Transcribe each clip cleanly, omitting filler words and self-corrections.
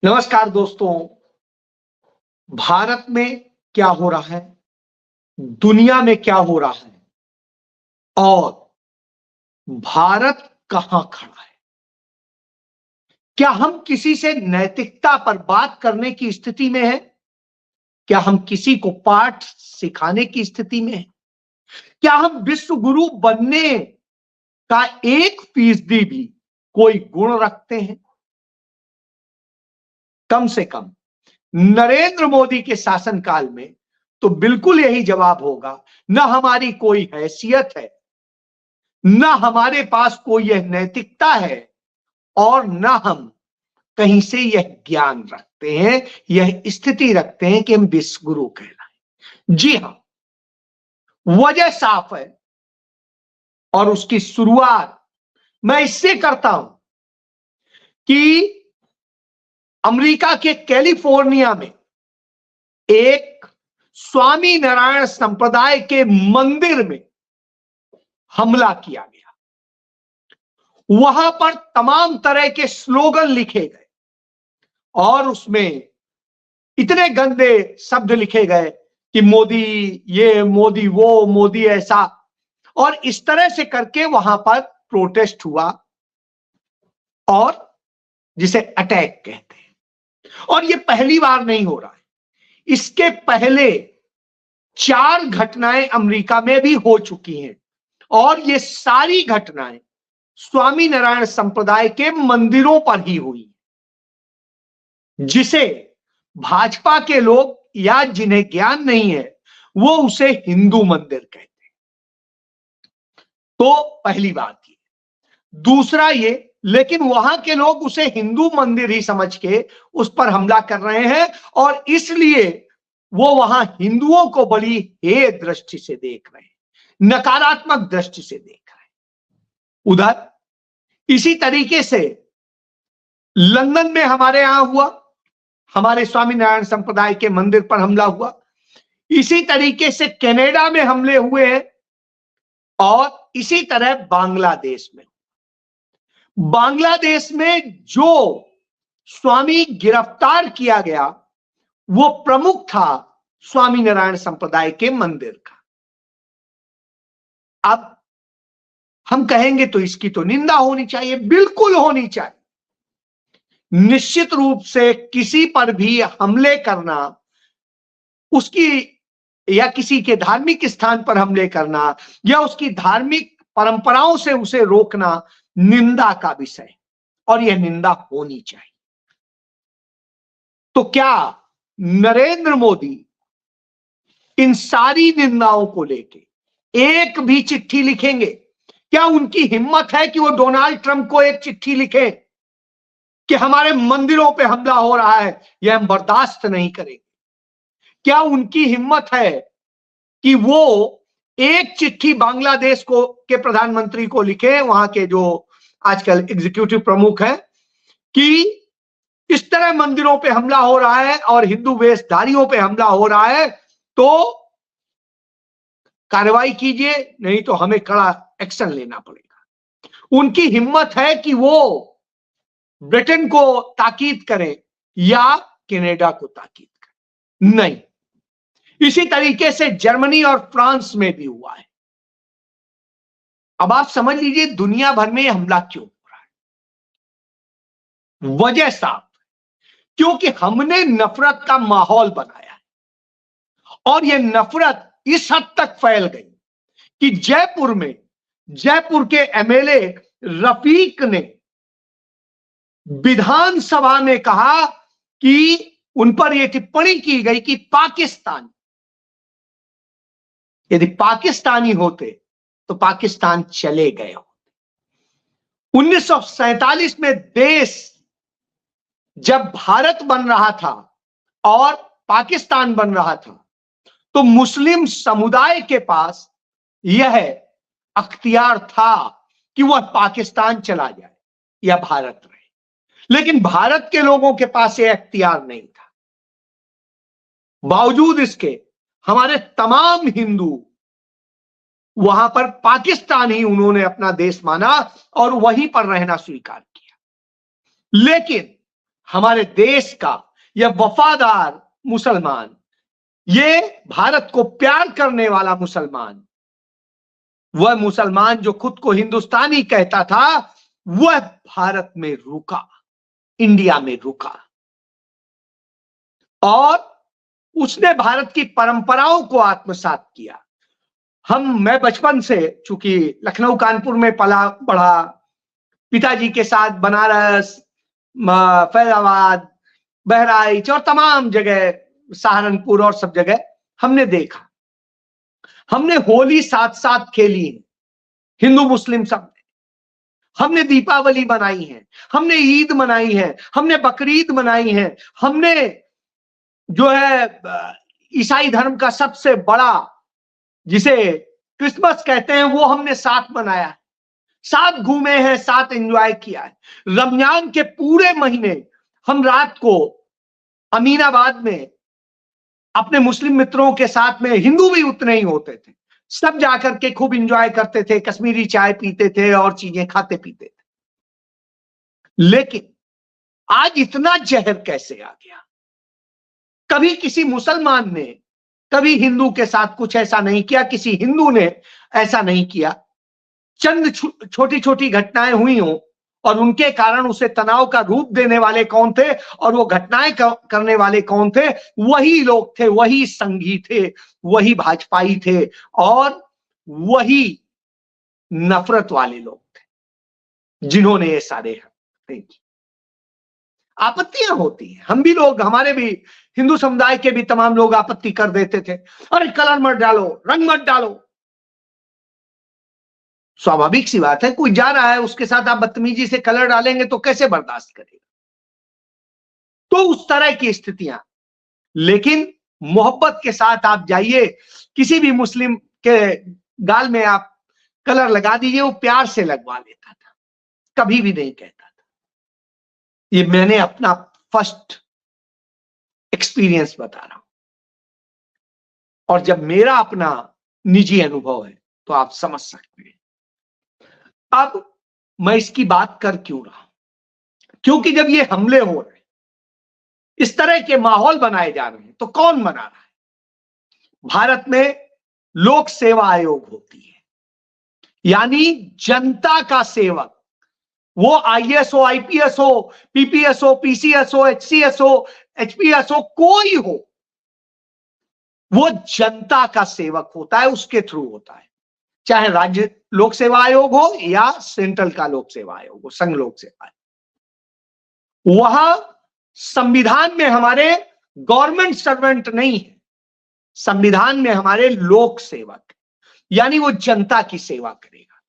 नमस्कार दोस्तों। भारत में क्या हो रहा है, दुनिया में क्या हो रहा है और भारत कहां खड़ा है? क्या हम किसी से नैतिकता पर बात करने की स्थिति में हैं? क्या हम किसी को पाठ सिखाने की स्थिति में हैं? क्या हम विश्व गुरु बनने का 1% भी कोई गुण रखते हैं? कम से कम नरेंद्र मोदी के शासनकाल में तो बिल्कुल यही जवाब होगा। न हमारी कोई हैसियत है, न हमारे पास कोई यह नैतिकता है और न हम कहीं से यह ज्ञान रखते हैं, यह स्थिति रखते हैं कि हम विश्व गुरु कहलाएं। जी हां, वजह साफ है और उसकी शुरुआत मैं इससे करता हूं कि अमेरिका के कैलिफोर्निया में एक स्वामी नारायण संप्रदाय के मंदिर में हमला किया गया। वहां पर तमाम तरह के स्लोगन लिखे गए और उसमें इतने गंदे शब्द लिखे गए कि मोदी ये, मोदी वो, मोदी ऐसा, और इस तरह से करके वहां पर प्रोटेस्ट हुआ और जिसे अटैक कहते हैं। और ये पहली बार नहीं हो रहा है, इसके पहले 4 घटनाएं अमेरिका में भी हो चुकी हैं और ये सारी घटनाएं स्वामी नारायण संप्रदाय के मंदिरों पर ही हुई, जिसे भाजपा के लोग या जिन्हें ज्ञान नहीं है वो उसे हिंदू मंदिर कहते हैं। तो पहली बात ये। दूसरा ये, लेकिन वहां के लोग उसे हिंदू मंदिर ही समझ के उस पर हमला कर रहे हैं और इसलिए वो वहां हिंदुओं को बड़ी हे दृष्टि से देख रहे हैं, नकारात्मक दृष्टि से देख रहे हैं। उधर इसी तरीके से लंदन में हमारे यहां हुआ, हमारे स्वामीनारायण संप्रदाय के मंदिर पर हमला हुआ। इसी तरीके से कनाडा में हमले हुए हैं और इसी तरह बांग्लादेश में। बांग्लादेश में जो स्वामी गिरफ्तार किया गया वो प्रमुख था स्वामीनारायण संप्रदाय के मंदिर का। अब हम कहेंगे तो इसकी तो निंदा होनी चाहिए, बिल्कुल होनी चाहिए। निश्चित रूप से किसी पर भी हमले करना, उसकी या किसी के धार्मिक स्थान पर हमले करना या उसकी धार्मिक परंपराओं से उसे रोकना निंदा का विषय और यह निंदा होनी चाहिए। तो क्या नरेंद्र मोदी इन सारी निंदाओं को लेके एक भी चिट्ठी लिखेंगे? क्या उनकी हिम्मत है कि वो डोनाल्ड ट्रंप को एक चिट्ठी लिखे कि हमारे मंदिरों पे हमला हो रहा है, यह हम बर्दाश्त नहीं करेंगे? क्या उनकी हिम्मत है कि वो एक चिट्ठी बांग्लादेश को के प्रधानमंत्री को लिखे, वहां के जो आजकल एग्जीक्यूटिव प्रमुख हैं, कि इस तरह मंदिरों पे हमला हो रहा है और हिंदू वेशधारियों पे हमला हो रहा है, तो कार्रवाई कीजिए, नहीं तो हमें कड़ा एक्शन लेना पड़ेगा? उनकी हिम्मत है कि वो ब्रिटेन को ताकीद करें या कनाडा को ताकीद करें? नहीं। इसी तरीके से जर्मनी और फ्रांस में भी हुआ है। अब आप समझ लीजिए दुनिया भर में हमला क्यों हो रहा है। वजह साफ, क्योंकि हमने नफरत का माहौल बनाया है और यह नफरत इस हद तक फैल गई कि जयपुर के एमएलए रफीक ने विधानसभा में कहा कि उन पर यह टिप्पणी की गई कि यदि पाकिस्तानी होते तो पाकिस्तान चले गए होते। 1947 में देश जब भारत बन रहा था और पाकिस्तान बन रहा था तो मुस्लिम समुदाय के पास यह अख्तियार था कि वह पाकिस्तान चला जाए या भारत रहे, लेकिन भारत के लोगों के पास यह अख्तियार नहीं था। बावजूद इसके हमारे तमाम हिंदू वहां पर पाकिस्तान ही उन्होंने अपना देश माना और वहीं पर रहना स्वीकार किया। लेकिन हमारे देश का यह वफादार मुसलमान, ये भारत को प्यार करने वाला मुसलमान, वह मुसलमान जो खुद को हिंदुस्तानी कहता था, वह भारत में रुका, इंडिया में रुका, और उसने भारत की परंपराओं को आत्मसात किया। मैं बचपन से, चूंकि लखनऊ कानपुर में पला पढ़ा, पिताजी के साथ बनारस, फैजाबाद, बहराइच और तमाम जगह, सहारनपुर और सब जगह हमने देखा। हमने होली साथ साथ खेली है, हिंदू मुस्लिम सब। हमने दीपावली मनाई है, हमने ईद मनाई है, हमने बकरीद मनाई है, हमने जो है ईसाई धर्म का सबसे बड़ा जिसे क्रिसमस कहते हैं वो हमने साथ मनाया है, साथ घूमे हैं, साथ एंजॉय किया है। रमजान के पूरे महीने हम रात को अमीनाबाद में अपने मुस्लिम मित्रों के साथ में, हिंदू भी उतने ही होते थे, सब जाकर के खूब एंजॉय करते थे, कश्मीरी चाय पीते थे और चीजें खाते पीते थे। लेकिन आज इतना जहर कैसे आ गया? कभी किसी मुसलमान ने कभी हिंदू के साथ कुछ ऐसा नहीं किया, किसी हिंदू ने ऐसा नहीं किया। चंद छोटी छोटी घटनाएं हुई हों और उनके कारण उसे तनाव का रूप देने वाले कौन थे, और वो घटनाएं करने वाले कौन थे? वही लोग थे, वही संघी थे, वही भाजपाई थे, और वही नफरत वाले लोग थे जिन्होंने ये सारे आपत्तियां होती हैं। हम भी लोग, हमारे भी हिंदू समुदाय के भी तमाम लोग आपत्ति कर देते थे, अरे कलर मत डालो, रंग मत डालो। स्वाभाविक सी बात है, कोई जा रहा है उसके साथ आप बदतमीजी से कलर डालेंगे तो कैसे बर्दाश्त करेगा? तो उस तरह की स्थितियां। लेकिन मोहब्बत के साथ आप जाइए, किसी भी मुस्लिम के गाल में आप कलर लगा दीजिए, वो प्यार से लगवा लेता था, कभी भी नहीं कहता था। ये मैंने अपना फर्स्ट एक्सपीरियंस बता रहा हूं, और जब मेरा अपना निजी अनुभव है तो आप समझ सकते हैं। अब मैं इसकी बात कर क्यों रहा हूं? क्योंकि जब ये हमले हो रहे हैं, इस तरह के माहौल बनाए जा रहे हैं, तो कौन बना रहा है? भारत में लोक सेवा आयोग होती है, यानी जनता का सेवक। वो आईएएस हो, आईपीएस हो, पीपीएस हो, पीसीएस हो, एचसीएस हो, एचपीएस हो, कोई हो, वो जनता का सेवक होता है, उसके थ्रू होता है। चाहे राज्य लोक सेवा आयोग हो या सेंट्रल का लोक सेवा आयोग हो, संघ लोक सेवा आयोग। वहां संविधान में हमारे गवर्नमेंट सर्वेंट नहीं है, संविधान में हमारे लोक सेवक, यानी वो जनता की सेवा करेगा।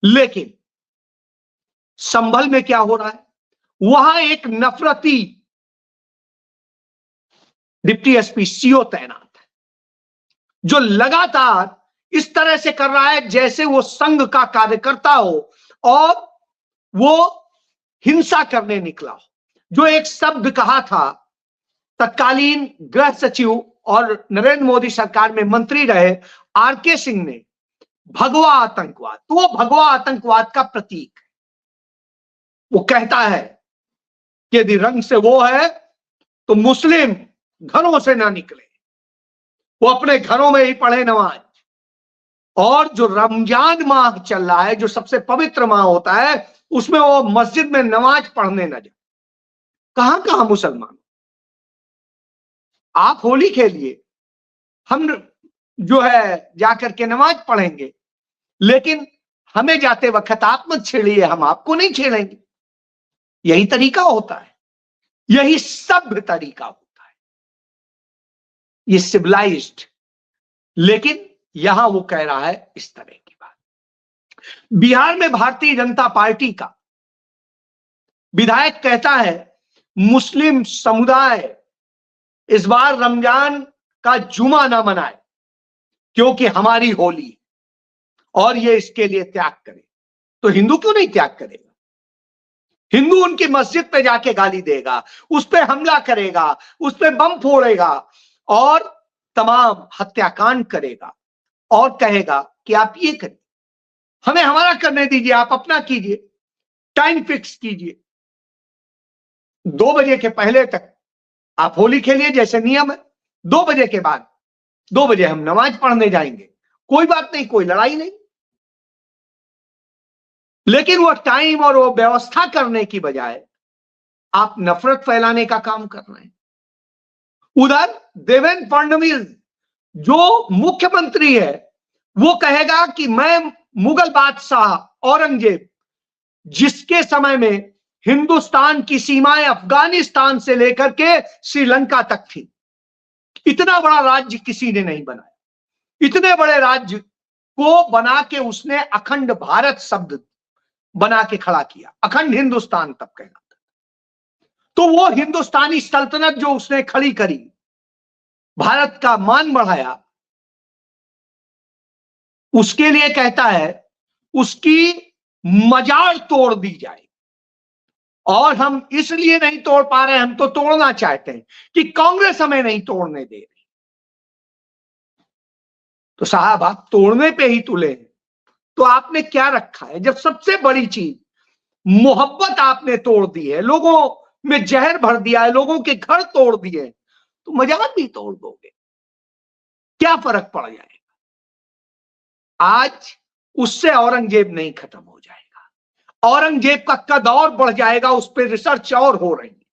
लेकिन संभल में क्या हो रहा है? वहां एक नफरती डिप्टी एसपी सीओ तैनात है, जो लगातार इस तरह से कर रहा है जैसे वो संघ का कार्यकर्ता हो और वो हिंसा करने निकला हो। जो एक शब्द कहा था तत्कालीन गृह सचिव और नरेंद्र मोदी सरकार में मंत्री रहे आरके सिंह ने, भगवा आतंकवाद, तो वो भगवा आतंकवाद का प्रतीक है। वो कहता है कि यदि रंग से वो है तो मुस्लिम घरों से ना निकले, वो अपने घरों में ही पढ़े नमाज। और जो रमजान माह चल रहा है, जो सबसे पवित्र माह होता है, उसमें वो मस्जिद में नमाज पढ़ने न जाए। कहां कहां मुसलमान? आप होली खेलिए, हम जो है जाकर के नमाज पढ़ेंगे, लेकिन हमें जाते वक्त आप मत छेड़िए, हम आपको नहीं छेड़ेंगे। यही तरीका होता है, यही सभ्य तरीका होता है, ये सिविलाइज्ड। लेकिन यहां वो कह रहा है इस तरह की बात। बिहार में भारतीय जनता पार्टी का विधायक कहता है मुस्लिम समुदाय इस बार रमजान का जुमा ना मनाए क्योंकि हमारी होली, और ये इसके लिए त्याग करे। तो हिंदू क्यों नहीं त्याग करेगा? हिंदू उनकी मस्जिद पे जाके गाली देगा, उस पे हमला करेगा, उस पे बम फोड़ेगा और तमाम हत्याकांड करेगा, और कहेगा कि आप ये करिए, हमें हमारा करने दीजिए, आप अपना कीजिए, टाइम फिक्स कीजिए। 2 बजे के पहले तक आप होली खेलिए जैसे नियम है, 2 बजे के बाद 2 बजे हम नमाज पढ़ने जाएंगे, कोई बात नहीं, कोई लड़ाई नहीं। लेकिन वो टाइम और वो व्यवस्था करने की बजाय आप नफरत फैलाने का काम कर रहे हैं। उधर देवेंद्र फडणवीस जो मुख्यमंत्री है वो कहेगा कि मैं मुगल बादशाह औरंगजेब, जिसके समय में हिंदुस्तान की सीमाएं अफगानिस्तान से लेकर के श्रीलंका तक थी, इतना बड़ा राज्य किसी ने नहीं बनाया। इतने बड़े राज्य को बना के उसने अखंड भारत शब्द बना के खड़ा किया, अखंड हिंदुस्तान तब कहलाता। तो वो हिंदुस्तानी सल्तनत जो उसने खड़ी करी, भारत का मान बढ़ाया, उसके लिए कहता है उसकी मजाल तोड़ दी जाए। और हम इसलिए नहीं तोड़ पा रहे, हम तो तोड़ना चाहते हैं कि कांग्रेस हमें नहीं तोड़ने दे रही। तो साहब आप तोड़ने पे ही तुले हैं, तो आपने क्या रखा है? जब सबसे बड़ी चीज मोहब्बत आपने तोड़ दी है, लोगों में जहर भर दिया है, लोगों के घर तोड़ दिए, तो मजाक भी तोड़ दोगे, क्या फर्क पड़ जाएगा? आज उससे औरंगजेब नहीं खत्म हो जाएगा, औरंगजेब का कद और बढ़ जाएगा। उस पर रिसर्च और हो रही है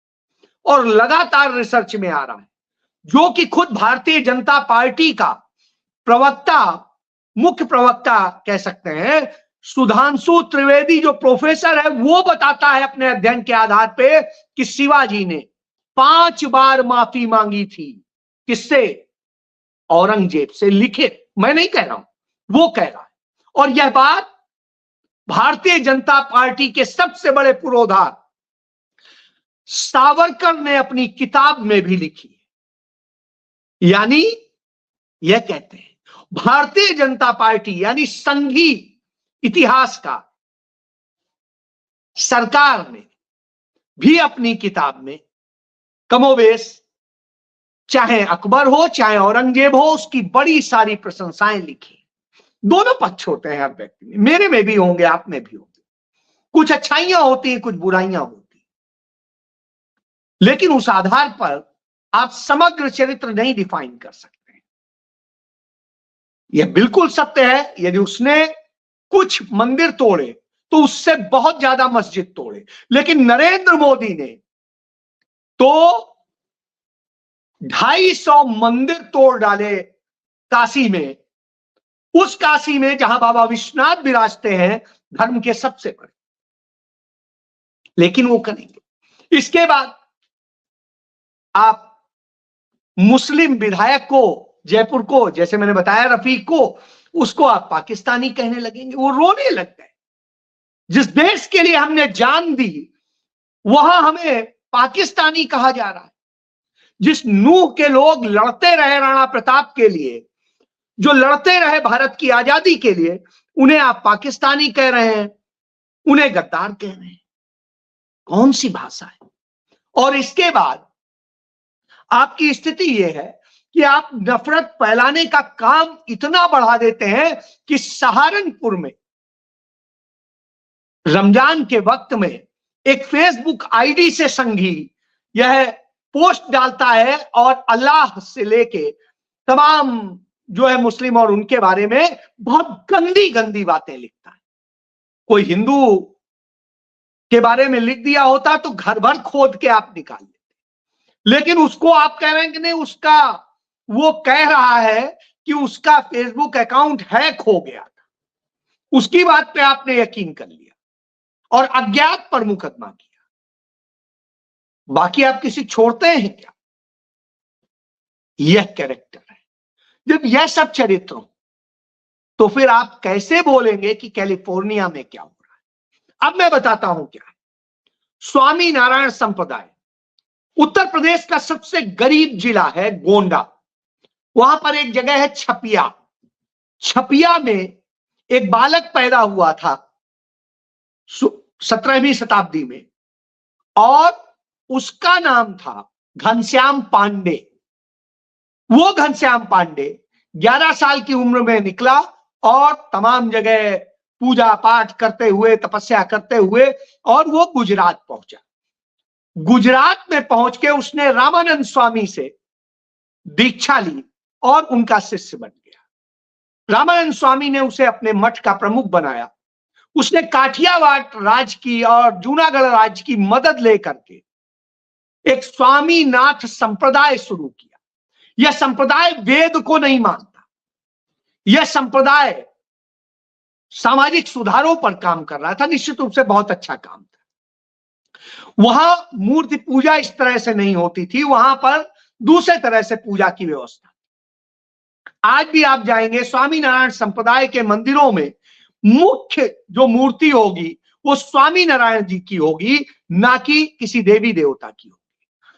और लगातार रिसर्च में आ रहा है, जो कि खुद भारतीय जनता पार्टी का प्रवक्ता, मुख्य प्रवक्ता कह सकते हैं, सुधांशु त्रिवेदी जो प्रोफेसर है, वो बताता है अपने अध्ययन के आधार पे कि शिवाजी ने 5 बार माफी मांगी थी। किससे? औरंगजेब से। लिखे, मैं नहीं कह रहा हूं, वो कह रहा है। और यह बात भारतीय जनता पार्टी के सबसे बड़े पुरोधा सावरकर ने अपनी किताब में भी लिखी है। यानी यह कहते हैं भारतीय जनता पार्टी यानी संघी इतिहास का सरकार ने भी अपनी किताब में कमोबेश, चाहे अकबर हो चाहे औरंगजेब हो, उसकी बड़ी सारी प्रशंसाएं लिखी। दोनों पक्ष होते हैं हर व्यक्ति में, मेरे में भी होंगे, आप में भी होंगे, कुछ अच्छाइयां होती हैं, कुछ बुराइयां होती हैं, लेकिन उस आधार पर आप समग्र चरित्र नहीं डिफाइन कर सकते। यह बिल्कुल सत्य है, यदि उसने कुछ मंदिर तोड़े तो उससे बहुत ज्यादा मस्जिद तोड़े, लेकिन नरेंद्र मोदी ने तो 250 मंदिर तोड़ डाले काशी में, उस काशी में जहां बाबा विश्वनाथ विराजते हैं, धर्म के सबसे बड़े। लेकिन वो करेंगे। इसके बाद आप मुस्लिम विधायक को, जयपुर को, जैसे मैंने बताया रफीक को, उसको आप पाकिस्तानी कहने लगेंगे। वो रोने लग गए। जिस देश के लिए हमने जान दी वहां हमें पाकिस्तानी कहा जा रहा है। जिस नूह के लोग लड़ते रहे राणा प्रताप के लिए, जो लड़ते रहे भारत की आजादी के लिए, उन्हें आप पाकिस्तानी कह रहे हैं, उन्हें गद्दार कह रहे हैं। कौन सी भाषा है? और इसके बाद आपकी स्थिति यह है कि आप नफरत फैलाने का काम इतना बढ़ा देते हैं कि सहारनपुर में रमजान के वक्त में एक फेसबुक आईडी से संघी यह पोस्ट डालता है और अल्लाह से लेके तमाम जो है मुस्लिम और उनके बारे में बहुत गंदी गंदी बातें लिखता है। कोई हिंदू के बारे में लिख दिया होता तो घर भर खोद के आप निकाल लेते, लेकिन उसको आप कह रहे हैं कि नहीं, उसका वो कह रहा है कि उसका फेसबुक अकाउंट हैक हो गया था, उसकी बात पे आपने यकीन कर लिया और अज्ञात पर मुकदमा किया। बाकी आप किसी छोड़ते हैं क्या? यह कैरेक्टर है। जब यह सब चरित्र हो तो फिर आप कैसे बोलेंगे कि कैलिफोर्निया में क्या हो रहा है? अब मैं बताता हूं क्या है। स्वामी नारायण संप्रदाय उत्तर प्रदेश का सबसे गरीब जिला है गोंडा। वहां पर एक जगह है छपिया। छपिया में एक बालक पैदा हुआ था 17वीं शताब्दी में और उसका नाम था घनश्याम पांडे। वो घनश्याम पांडे 11 साल की उम्र में निकला और तमाम जगह पूजा पाठ करते हुए, तपस्या करते हुए, और वो गुजरात पहुंचा। गुजरात में पहुंच के उसने रामानंद स्वामी से दीक्षा ली और उनका शिष्य बन गया। रामानंद स्वामी ने उसे अपने मठ का प्रमुख बनाया। उसने काठियावाड़ राज की और जूनागढ़ राज की मदद लेकर के एक स्वामीनाथ संप्रदाय शुरू किया। यह संप्रदाय वेद को नहीं मानता। यह संप्रदाय सामाजिक सुधारों पर काम कर रहा था। निश्चित रूप से बहुत अच्छा काम था। वहां मूर्ति पूजा इस तरह से नहीं होती थी, वहां पर दूसरे तरह से पूजा की व्यवस्था। आज भी आप जाएंगे स्वामीनारायण संप्रदाय के मंदिरों में मुख्य जो मूर्ति होगी वो स्वामीनारायण जी की होगी, ना कि किसी देवी देवता की होगी।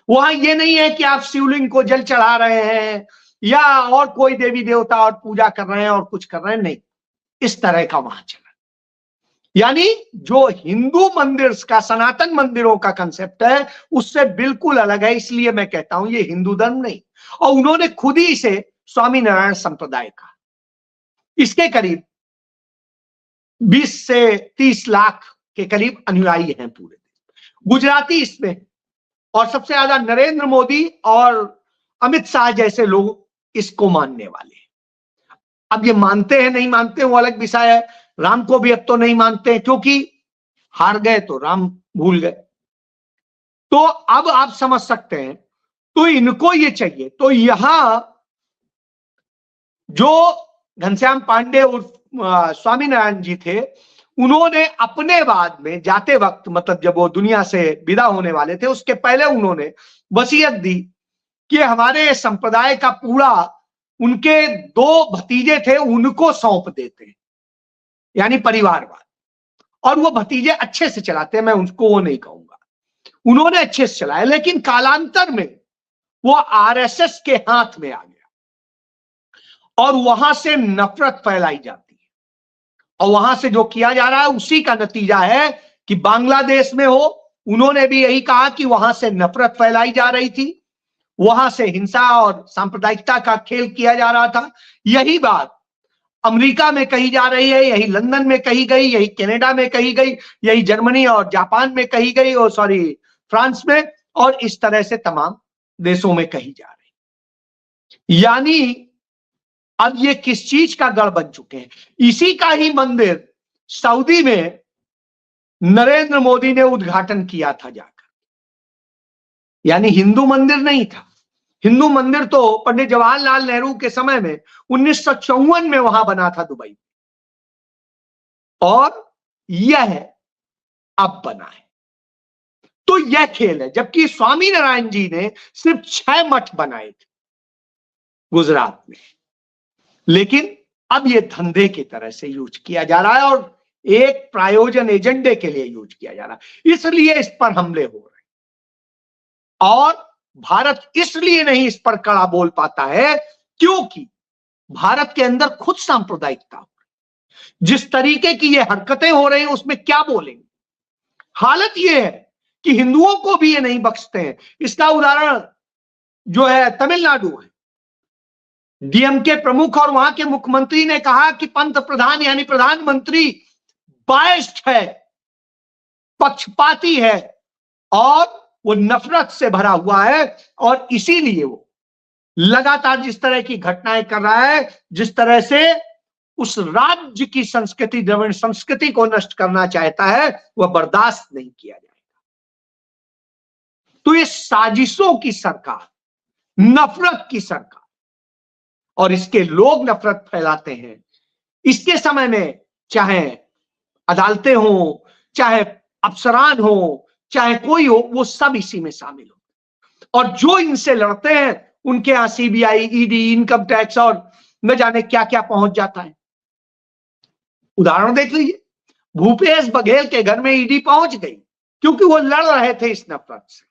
वहां ये नहीं है कि आप शिवलिंग को जल चढ़ा रहे हैं या और कोई देवी देवता और पूजा कर रहे हैं और कुछ कर रहे हैं, नहीं, इस तरह का वहां चला। यानी जो हिंदू मंदिर का, सनातन मंदिरों का कंसेप्ट है उससे बिल्कुल अलग है। इसलिए मैं कहता हूं ये हिंदू धर्म नहीं। और उन्होंने खुद ही इसे स्वामीनारायण संप्रदाय कहा। इसके करीब 20 से 30 लाख के करीब अनुयायी हैं पूरे गुजराती इसमें। और सबसे ज्यादा नरेंद्र मोदी और अमित शाह जैसे लोग इसको मानने वाले हैं। अब ये मानते हैं नहीं मानते वो अलग विषय है। राम को भी अब तो नहीं मानते हैं, क्योंकि हार गए तो राम भूल गए। तो अब आप समझ सकते हैं, तो इनको ये चाहिए। तो यहां जो घनश्याम पांडे उर्फ स्वामीनारायण जी थे, उन्होंने अपने बाद में जाते वक्त, मतलब जब वो दुनिया से विदा होने वाले थे उसके पहले उन्होंने वसीयत दी कि हमारे संप्रदाय का पूरा, उनके 2 भतीजे थे उनको सौंप देते हैं, यानी परिवारवाद। और वो भतीजे अच्छे से चलाते हैं, मैं उसको वो नहीं कहूंगा, उन्होंने अच्छे से चलाया। लेकिन कालांतर में वो आरएसएस के हाथ में आ गया और वहां से नफरत फैलाई जाती है। और वहां से जो किया जा रहा है उसी का नतीजा है कि बांग्लादेश में हो, उन्होंने भी यही कहा कि वहां से नफरत फैलाई जा रही थी, वहां से हिंसा और सांप्रदायिकता का खेल किया जा रहा था। यही बात अमेरिका में कही जा रही है, यही लंदन में कही गई, यही कनाडा में कही गई, यही जर्मनी और जापान में कही गई, और फ्रांस में, और इस तरह से तमाम देशों में कही जा रही। यानी अब ये किस चीज का गढ़ बन चुके हैं। इसी का ही मंदिर सऊदी में नरेंद्र मोदी ने उद्घाटन किया था जाकर। यानी हिंदू मंदिर नहीं था। हिंदू मंदिर तो पंडित जवाहरलाल नेहरू के समय में 1954 में वहां बना था दुबई, और यह अब बना है। तो यह खेल है। जबकि स्वामीनारायण जी ने सिर्फ 6 मठ बनाए थे गुजरात में, लेकिन अब यह धंधे की तरह से यूज किया जा रहा है और एक प्रायोजन एजेंडे के लिए यूज किया जा रहा है। इसलिए इस पर हमले हो रहे हैं। और भारत इसलिए नहीं इस पर कड़ा बोल पाता है क्योंकि भारत के अंदर खुद सांप्रदायिकता हो रही। जिस तरीके की ये हरकतें हो रही हैं उसमें क्या बोलेंगे। हालत ये है कि हिंदुओं को भी ये नहीं बख्शते हैं। इसका उदाहरण जो है तमिलनाडु है। डीएमके प्रमुख और वहां के मुख्यमंत्री ने कहा कि पंत प्रधान यानी प्रधानमंत्री बायस्ड है, पक्षपाती है और वो नफरत से भरा हुआ है। और इसीलिए वो लगातार जिस तरह की घटनाएं कर रहा है, जिस तरह से उस राज्य की संस्कृति, द्रविड़ संस्कृति को नष्ट करना चाहता है, वह बर्दाश्त नहीं किया जाएगा। तो ये साजिशों की सरकार, नफरत की सरकार, और इसके लोग नफरत फैलाते हैं। इसके समय में चाहे अदालतें हो, चाहे अफसरान हो, चाहे कोई हो, वो सब इसी में शामिल हो। और जो इनसे लड़ते हैं उनके यहां सीबीआई, ईडी, इनकम टैक्स और न जाने क्या क्या पहुंच जाता है। उदाहरण देख लीजिए, भूपेश बघेल के घर में ईडी पहुंच गई क्योंकि वो लड़ रहे थे इस नफरत से,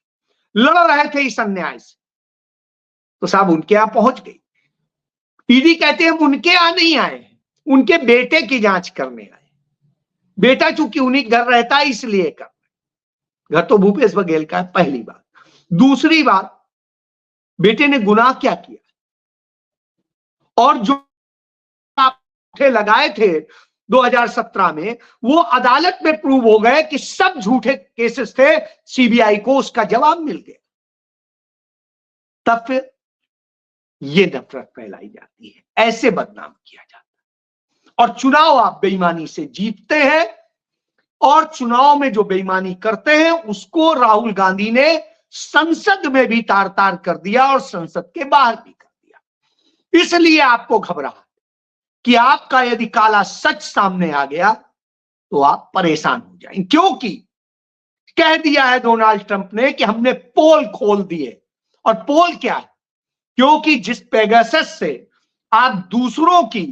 लड़ रहे थे इस अन्याय से, तो साहब उनके यहां पहुंच गई। ईडी कहते हैं उनके यहां नहीं आए, उनके बेटे की जांच करने आए। बेटा चूंकि उन्हीं घर रहता है इसलिए कर, घर तो भूपेश बघेल का है, पहली बात। दूसरी बात, बेटे ने गुनाह क्या किया, और जो आप लगाए थे 2017 में, वो अदालत में प्रूव हो गए कि सब झूठे केसेस थे, सीबीआई को उसका जवाब मिल गया। तब फिर ये नफरत फैलाई जाती है, ऐसे बदनाम किया जाता है। और चुनाव आप बेईमानी से जीतते हैं, और चुनाव में जो बेईमानी करते हैं उसको राहुल गांधी ने संसद में भी तार तार कर दिया और संसद के बाहर भी कर दिया। इसलिए आपको घबराहट कि आपका यदि काला सच सामने आ गया तो आप परेशान हो जाएंगे, क्योंकि कह दिया है डोनाल्ड ट्रंप ने कि हमने पोल खोल दिए। और पोल क्या है? क्योंकि जिस पेगासस से आप दूसरों की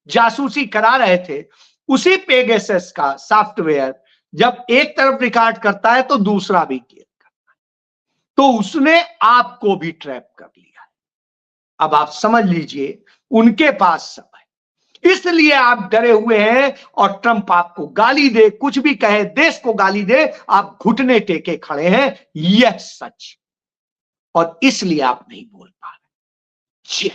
जासूसी करा रहे थे, उसी पेगासस का सॉफ्टवेयर जब एक तरफ रिकॉर्ड करता है तो दूसरा भी क्लियर करता है, तो उसने आपको भी ट्रैप कर लिया है। अब आप समझ लीजिए उनके पास सब है, इसलिए आप डरे हुए हैं। और ट्रंप आपको गाली दे, कुछ भी कहे, देश को गाली दे, आप घुटने टेके खड़े हैं, यह सच। और इसलिए आप नहीं बोल पा रहे।